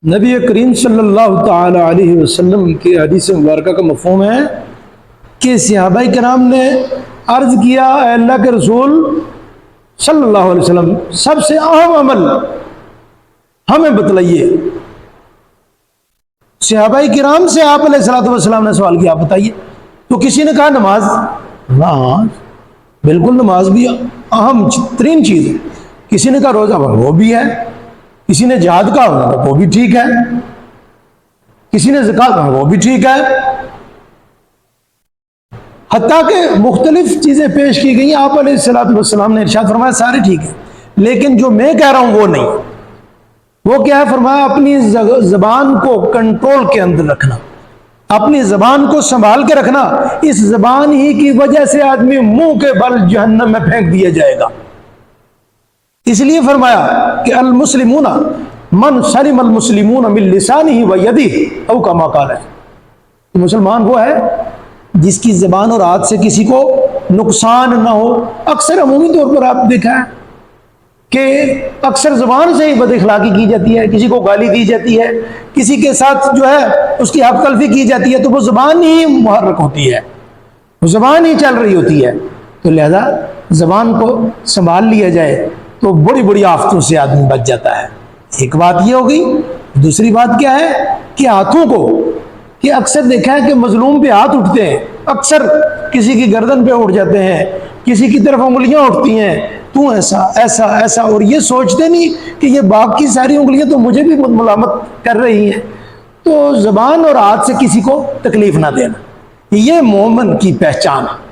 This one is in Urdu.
نبی کریم صلی اللہ تعالی علیہ وسلم کی حدیث مبارکہ کا مفہوم ہے کہ صحابہ کرام نے عرض کیا، اے اللہ کے رسول صلی اللہ علیہ وسلم، سب سے اہم عمل ہمیں بتلائیے۔ صحابہ کرام سے آپ علیہ الصلوۃ والسلام نے سوال کیا، آپ بتائیے۔ تو کسی نے کہا نماز۔ نماز بالکل، نماز بھی اہم ترین چیز ہے۔ کسی نے کہا روزہ، وہ بھی ہے۔ کسی نے جہاد کہا، وہ بھی ٹھیک ہے۔ کسی نے زکوٰۃ کہا، وہ بھی ٹھیک ہے۔ حتیٰ کہ مختلف چیزیں پیش کی گئی، آپ علیہ الصلوۃ والسلام نے ارشاد فرمایا سارے ٹھیک ہیں، لیکن جو میں کہہ رہا ہوں وہ نہیں۔ وہ کیا ہے؟ فرمایا اپنی زبان کو کنٹرول کے اندر رکھنا، اپنی زبان کو سنبھال کے رکھنا۔ اس زبان ہی کی وجہ سے آدمی منہ کے بل جہنم میں پھینک دیا جائے گا۔ اس لیے فرمایا کہ المسلمون من سلم المسلمون من لسانہ و یدہ او کما قال ہے۔ مسلمان وہ ہے جس کی زبان اور ہاتھ سے کسی کو نقصان نہ ہو۔ اکثر عمومی طور پر آپ دیکھا ہے کہ اکثر زبان سے ہی بد اخلاقی کی جاتی ہے، کسی کو گالی دی جاتی ہے، کسی کے ساتھ جو ہے اس کی حق تلفی کی جاتی ہے، تو وہ زبان ہی محرک ہوتی ہے، وہ زبان ہی چل رہی ہوتی ہے۔ تو لہذا زبان کو سنبھال لیا جائے تو بڑی بڑی آفتوں سے آدمی بچ جاتا ہے۔ ایک بات یہ ہوگی۔ دوسری بات کیا ہے کہ ہاتھوں کو، کہ اکثر دیکھا ہے کہ مظلوم پہ ہاتھ اٹھتے ہیں، اکثر کسی کی گردن پہ اٹھ جاتے ہیں، کسی کی طرف انگلیاں اٹھتی ہیں، تو ایسا ایسا ایسا، اور یہ سوچتے نہیں کہ یہ باقی ساری انگلیاں تو مجھے بھی ملامت کر رہی ہیں۔ تو زبان اور ہاتھ سے کسی کو تکلیف نہ دینا، یہ مومن کی پہچان ہے۔